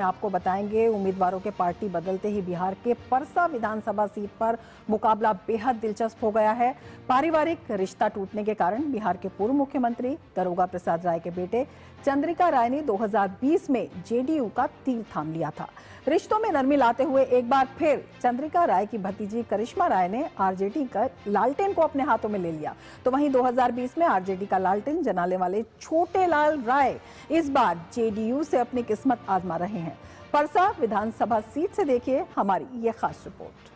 आपको बताएंगे उम्मीदवारों के पार्टी बदलते ही बिहार के परसा विधानसभा सीट पर मुकाबला बेहद दिलचस्प हो गया है। पारिवारिक रिश्ता टूटने के कारण बिहार के पूर्व मुख्यमंत्री दारोगा प्रसाद राय के बेटे चंद्रिका राय ने 2020 में जेडीयू का तीर थाम लिया था। रिश्तों में नरमी लाते हुए एक बार फिर चंद्रिका राय की भतीजी करिश्मा राय ने आरजेडी का लालटेन को अपने हाथों में ले लिया। तो वहीं 2020 में आरजेडी का लालटेन जलाने वाले छोटे लाल राय इस बार जेडीयू से अपनी किस्मत आजमा रहे हैं। परसा विधानसभा सीट से देखिए हमारी ये खास रिपोर्ट।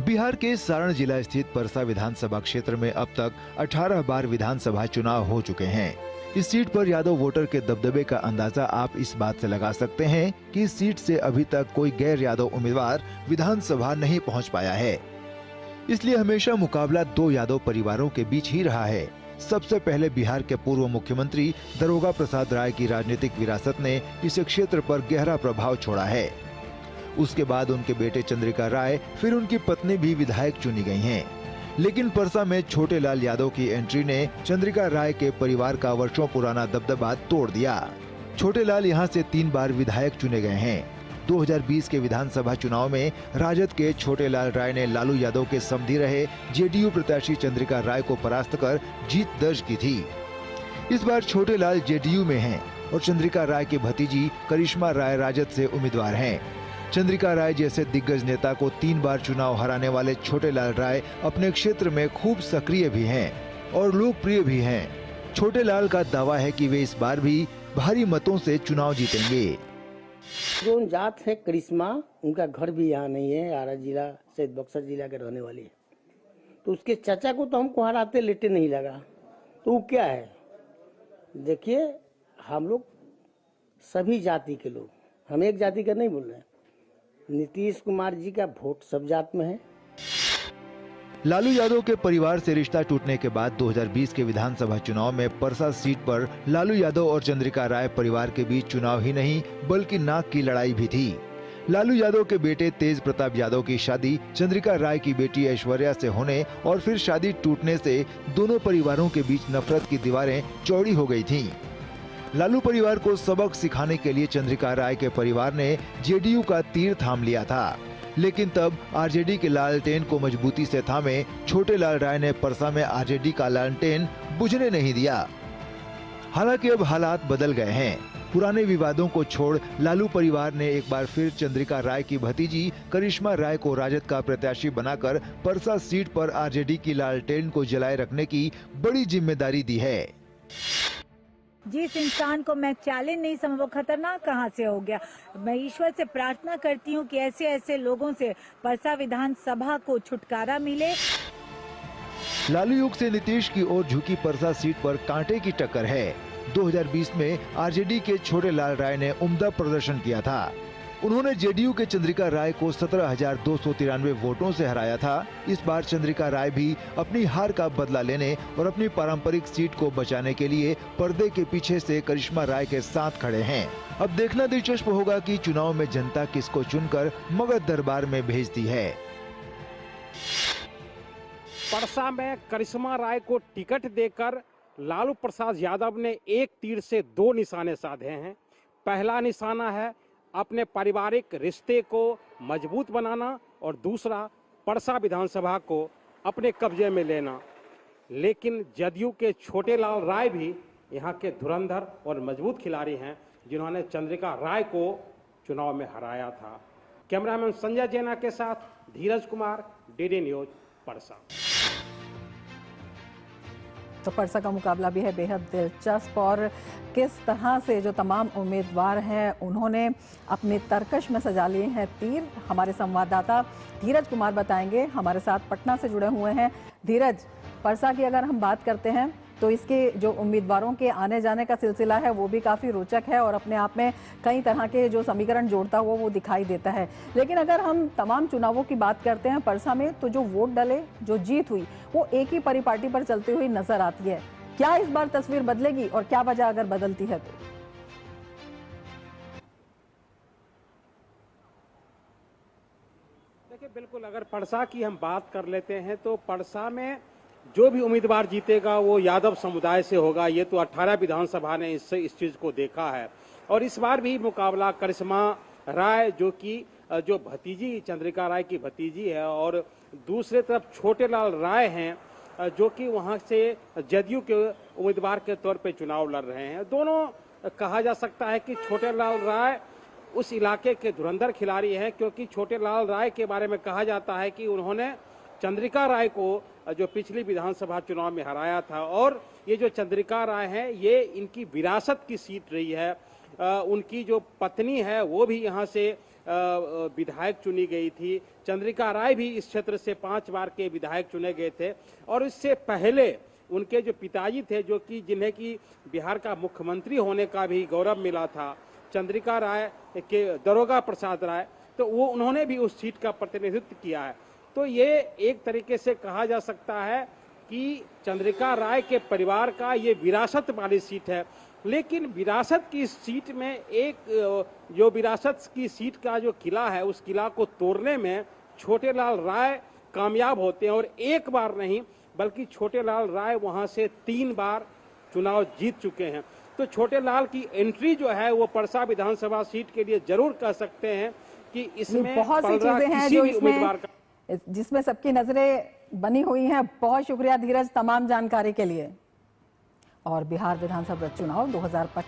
बिहार के सारण जिला स्थित परसा विधानसभा क्षेत्र में अब तक 18 बार विधानसभा चुनाव हो चुके हैं। इस सीट पर यादव वोटर के दबदबे का अंदाजा आप इस बात से लगा सकते हैं कि इस सीट से अभी तक कोई गैर यादव उम्मीदवार विधानसभा नहीं पहुंच पाया है। इसलिए हमेशा मुकाबला दो यादव परिवारों के बीच ही रहा है। सबसे पहले बिहार के पूर्व मुख्यमंत्री दारोगा प्रसाद राय की राजनीतिक विरासत ने इस क्षेत्र पर गहरा प्रभाव छोड़ा है। उसके बाद उनके बेटे चंद्रिका राय, फिर उनकी पत्नी भी विधायक चुनी गई हैं। लेकिन परसा में छोटे लाल यादव की एंट्री ने चंद्रिका राय के परिवार का वर्षों पुराना दबदबा तोड़ दिया। छोटे लाल यहां से 3 बार विधायक चुने गए हैं। 2020 के विधानसभा चुनाव में राजद के छोटे लाल राय ने लालू यादव के समधी रहे जेडीयू प्रत्याशी चंद्रिका राय को परास्त कर जीत दर्ज की थी। इस बार छोटे लाल जेडीयू में हैं और चंद्रिका राय की भतीजी करिश्मा राय राजद से उम्मीदवार हैं। चंद्रिका राय जैसे दिग्गज नेता को 3 बार चुनाव हराने वाले छोटे लाल राय अपने क्षेत्र में खूब सक्रिय भी हैं और लोकप्रिय भी हैं। छोटे लाल का दावा है कि वे इस बार भी भारी मतों से चुनाव जीतेंगे। जो जात है करिश्मा, उनका घर भी यहाँ नहीं है, आरा जिला से बक्सर जिला के रहने वाली है। तो उसके चाचा को तो हमको हराते लेटे नहीं लगा। तो वो क्या है, देखिए हम लोग सभी जाति के लोग, हम एक जाति का नहीं बोल रहे हैं। नीतीश कुमार जी का वोट सब जात में है। लालू यादव के परिवार से रिश्ता टूटने के बाद 2020 के विधानसभा चुनाव में परसा सीट पर लालू यादव और चंद्रिका राय परिवार के बीच चुनाव ही नहीं बल्कि नाक की लड़ाई भी थी। लालू यादव के बेटे तेज प्रताप यादव की शादी चंद्रिका राय की बेटी ऐश्वर्या से होने और फिर शादी टूटने से दोनों परिवारों के बीच नफरत की दीवारें चौड़ी हो गई थीं। लालू परिवार को सबक सिखाने के लिए चंद्रिका राय के परिवार ने जेडीयू का तीर थाम लिया था। लेकिन तब आरजेडी के लालटेन को मजबूती से थामे छोटे लाल राय ने परसा में आरजेडी का लालटेन बुझने नहीं दिया। हालांकि अब हालात बदल गए हैं। पुराने विवादों को छोड़ लालू परिवार ने एक बार फिर चंद्रिका राय की भतीजी करिश्मा राय को राजद का प्रत्याशी बनाकर परसा सीट पर आरजेडी की लालटेन को जलाए रखने की बड़ी जिम्मेदारी दी है। जिस इंसान को मैं चैलेंज नहीं समझ, वो खतरनाक कहाँ से हो गया। मैं ईश्वर से प्रार्थना करती हूँ कि ऐसे ऐसे लोगों से परसा विधानसभा को छुटकारा मिले। लालू युग से नीतीश की ओर झुकी परसा सीट पर कांटे की टक्कर है। 2020 में आरजेडी के छोटे लाल राय ने उम्दा प्रदर्शन किया था। उन्होंने जेडीयू के चंद्रिका राय को 17,293 वोटों से हराया था। इस बार चंद्रिका राय भी अपनी हार का बदला लेने और अपनी पारंपरिक सीट को बचाने के लिए पर्दे के पीछे से करिश्मा राय के साथ खड़े हैं। अब देखना दिलचस्प होगा कि चुनाव में जनता किसको चुनकर मगध दरबार में भेजती है। परसा में करिश्मा राय को टिकट देकर लालू प्रसाद यादव ने एक तीर से 2 निशाने साधे हैं। पहला निशाना है अपने पारिवारिक रिश्ते को मजबूत बनाना और दूसरा परसा विधानसभा को अपने कब्जे में लेना। लेकिन जदयू के छोटे लाल राय भी यहाँ के धुरंधर और मजबूत खिलाड़ी हैं, जिन्होंने चंद्रिका राय को चुनाव में हराया था। कैमरामैन संजय जैना के साथ धीरज कुमार, डीडी न्यूज, परसा। तो परसा का मुकाबला भी है बेहद दिलचस्प और किस तरह से जो तमाम उम्मीदवार हैं उन्होंने अपने तरकश में सजा लिए हैं तीर। हमारे संवाददाता धीरज कुमार बताएंगे, हमारे साथ पटना से जुड़े हुए हैं। धीरज, परसा की अगर हम बात करते हैं तो इसके जो उम्मीदवारों के आने जाने का सिलसिला है वो भी काफ़ी रोचक है और अपने आप में कई तरह के जो समीकरण जोड़ता हुआ वो दिखाई देता है। लेकिन अगर हम तमाम चुनावों की बात करते हैं परसा में, तो जो वोट डले, जो जीत हुई, वो एक ही परिपाटी पर चलती हुई नजर आती है। क्या इस बार तस्वीर बदलेगी और क्या वजह अगर बदलती है तो? देखिए, बिल्कुल अगर परसा की हम बात कर लेते हैं तो परसा में जो भी उम्मीदवार जीतेगा वो यादव समुदाय से होगा। ये तो 18 विधानसभा ने इस चीज को देखा है। और इस बार भी मुकाबला करिश्मा राय जो भतीजी चंद्रिका राय की भतीजी है, और दूसरे तरफ छोटेलाल राय हैं जो कि वहां से जदयू के उम्मीदवार के तौर पे चुनाव लड़ रहे हैं। दोनों कहा जा सकता है कि छोटेलाल राय उस इलाके के धुरंधर खिलाड़ी हैं, क्योंकि छोटेलाल राय के बारे में कहा जाता है कि उन्होंने चंद्रिका राय को जो पिछली विधानसभा चुनाव में हराया था। और ये जो चंद्रिका राय हैं ये इनकी विरासत की सीट रही है। उनकी जो पत्नी है वो भी यहाँ से विधायक चुनी गई थी। चंद्रिका राय भी इस क्षेत्र से 5 बार के विधायक चुने गए थे। और इससे पहले उनके जो पिताजी थे, जो कि जिन्हें की बिहार का मुख्यमंत्री होने का भी गौरव मिला था, चंद्रिका राय के दरोगा प्रसाद राय, तो वो उन्होंने भी उस सीट का प्रतिनिधित्व किया है। तो ये एक तरीके से कहा जा सकता है कि चंद्रिका राय के परिवार का ये विरासत वाली सीट है। लेकिन विरासत की सीट में जो विरासत की सीट का जो किला है, उस किला को तोड़ने में छोटेलाल राय कामयाब होते हैं। और एक बार नहीं बल्कि छोटेलाल राय वहां से 3 बार चुनाव जीत चुके हैं। तो छोटेलाल की एंट्री जो है वो परसा विधानसभा सीट के लिए जरूर कह सकते हैं कि इसमें बहुत सी चीजें हैं जो जिसमें सबकी नजरें बनी हुई हैं। बहुत शुक्रिया धीरज तमाम जानकारी के लिए। और बिहार विधानसभा चुनाव 2025